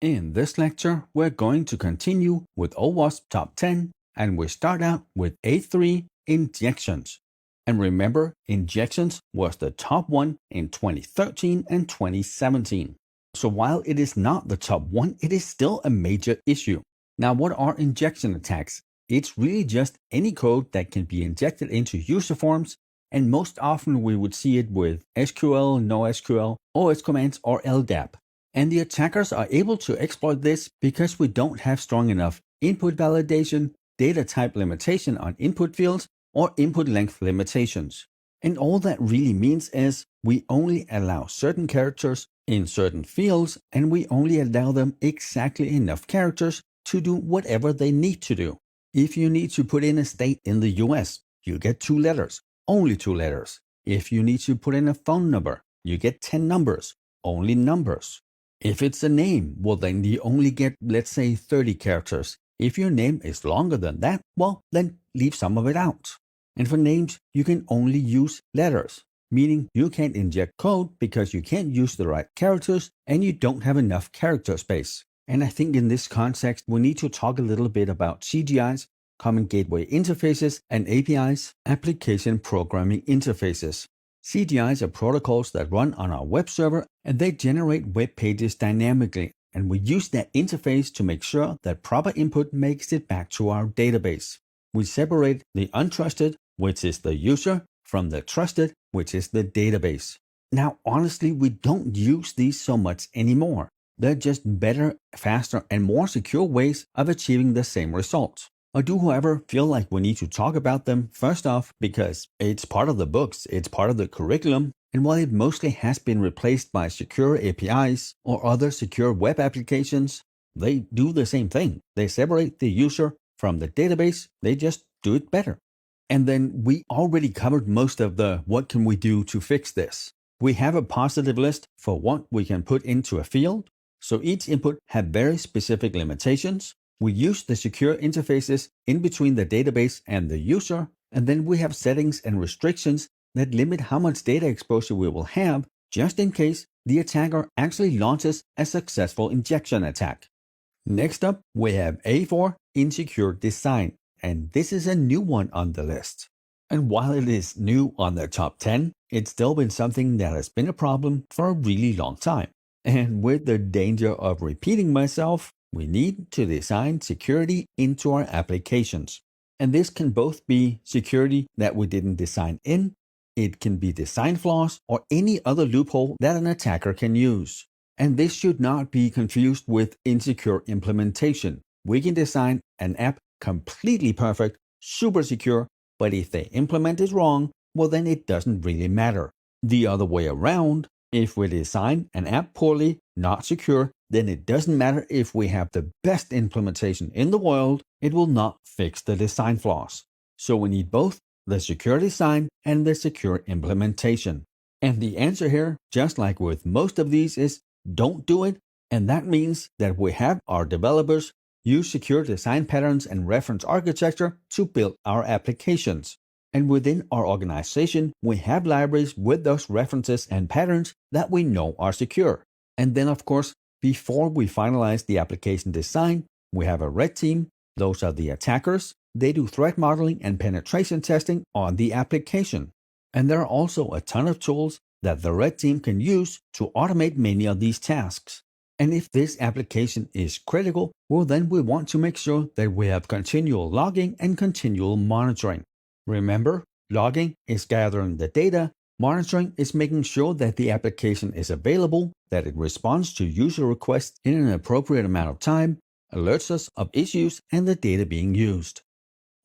In this lecture, we're going to continue with OWASP Top 10, and we start out with A3, injections. And remember, injections was the top one in 2013 and 2017. So while it is not the top one, it is still a major issue. Now, what are injection attacks? It's really just any code that can be injected into user forms, and most often we would see it with SQL, NoSQL, OS commands, or LDAP. And the attackers are able to exploit this because we don't have strong enough input validation, data type limitation on input fields, or input length limitations. And all that really means is we only allow certain characters in certain fields, and we only allow them exactly enough characters to do whatever they need to do. If you need to put in a state in the US, you get 2 letters, only 2 letters. If you need to put in a phone number, you get 10 numbers, only numbers. If it's a name, well then you only get, let's say, 30 characters. If your name is longer than that, well then leave some of it out. And for names, you can only use letters, meaning you can't inject code because you can't use the right characters and you don't have enough character space. And I think in this context, we need to talk a little bit about CGIs, Common Gateway Interfaces, and APIs, Application Programming Interfaces. CGIs are protocols that run on our web server, and they generate web pages dynamically, and we use that interface to make sure that proper input makes it back to our database. We separate the untrusted, which is the user, from the trusted, which is the database. Now, honestly, we don't use these so much anymore. They're just better, faster, and more secure ways of achieving the same results. I do, however, feel like we need to talk about them first off because it's part of the books, it's part of the curriculum, and while it mostly has been replaced by secure APIs or other secure web applications, they do the same thing. They separate the user from the database, they just do it better. And then we already covered most of the what can we do to fix this. We have a positive list for what we can put into a field, so each input have very specific limitations. We use the secure interfaces in between the database and the user, and then we have settings and restrictions that limit how much data exposure we will have just in case the attacker actually launches a successful injection attack. Next up, we have A4, insecure design, and this is a new one on the list. And while it is new on the top 10, it's still been something that has been a problem for a really long time. And with the danger of repeating myself, we need to design security into our applications. And this can both be security that we didn't design in, it can be design flaws, or any other loophole that an attacker can use. And this should not be confused with insecure implementation. We can design an app completely perfect, super secure, but if they implement it wrong, well then it doesn't really matter. The other way around, if we design an app poorly, not secure, then it doesn't matter if we have the best implementation in the world, it will not fix the design flaws. So we need both the secure design and the secure implementation. And the answer here, just like with most of these, is don't do it. And that means that we have our developers use secure design patterns and reference architecture to build our applications. And within our organization, we have libraries with those references and patterns that we know are secure. And then, of course, before we finalize the application design, we have a red team. Those are the attackers. They do threat modeling and penetration testing on the application. And there are also a ton of tools that the red team can use to automate many of these tasks. And if this application is critical, well then we want to make sure that we have continual logging and continual monitoring. Remember, logging is gathering the data, monitoring is making sure that the application is available, that it responds to user requests in an appropriate amount of time, alerts us of issues and the data being used.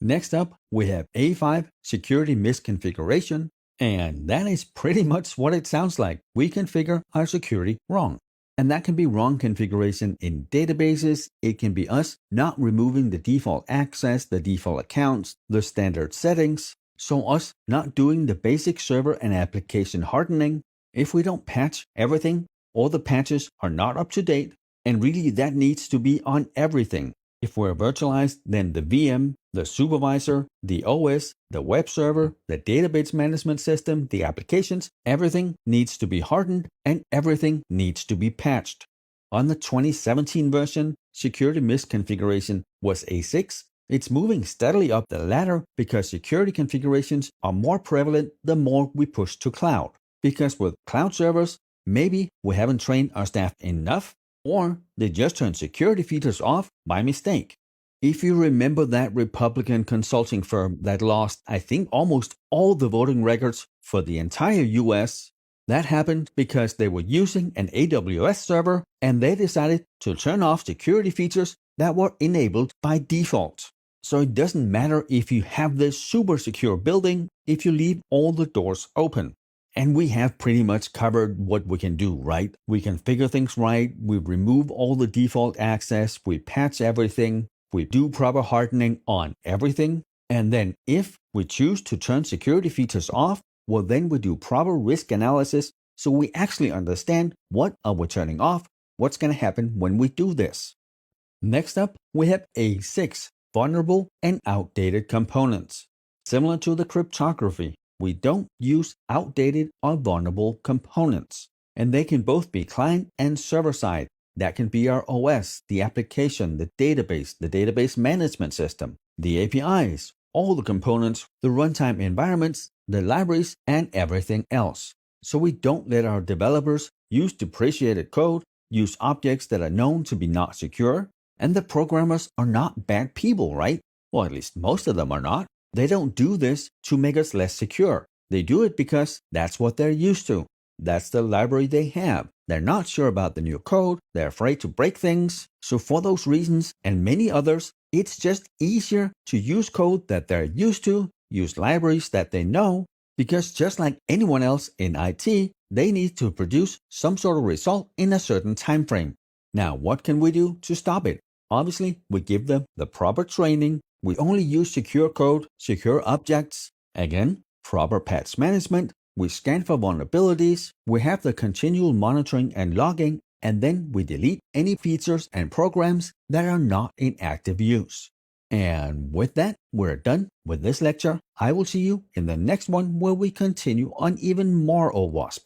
Next up, we have A5, security misconfiguration, and that is pretty much what it sounds like. We configure our security wrong. And that can be wrong configuration in databases. It can be us not removing the default access, the default accounts, the standard settings. So us not doing the basic server and application hardening. If we don't patch everything, or the patches are not up to date, and really that needs to be on everything. If we're virtualized, then the VM, the supervisor, the OS, the web server, the database management system, the applications, everything needs to be hardened and everything needs to be patched. On the 2017 version, security misconfiguration was A6. It's moving steadily up the ladder because security configurations are more prevalent the more we push to cloud. Because with cloud servers, maybe we haven't trained our staff enough, or they just turned security features off by mistake. If you remember that Republican consulting firm that lost, I think, almost all the voting records for the entire US, that happened because they were using an AWS server and they decided to turn off security features that were enabled by default. So it doesn't matter if you have this super secure building if you leave all the doors open. And we have pretty much covered what we can do, right? We configure things right, we remove all the default access, we patch everything, we do proper hardening on everything. And then if we choose to turn security features off, well, then we do proper risk analysis so we actually understand what are we turning off, what's going to happen when we do this. Next up, we have A6, vulnerable and outdated components. Similar to the cryptography, we don't use outdated or vulnerable components, and they can both be client and server side. That can be our OS, the application, the database management system, the APIs, all the components, the runtime environments, the libraries, and everything else. So we don't let our developers use depreciated code, use objects that are known to be not secure, and the programmers are not bad people, right? Well, at least most of them are not. They don't do this to make us less secure. They do it because that's what they're used to. That's the library they have. They're not sure about the new code. They're afraid to break things. So for those reasons and many others, it's just easier to use code that they're used to, use libraries that they know, because just like anyone else in IT, they need to produce some sort of result in a certain time frame. Now, what can we do to stop it? Obviously, we give them the proper training. We only use secure code, secure objects. Again, proper patch management. We scan for vulnerabilities. We have the continual monitoring and logging. And then we delete any features and programs that are not in active use. And with that, we're done with this lecture. I will see you in the next one where we continue on even more OWASP.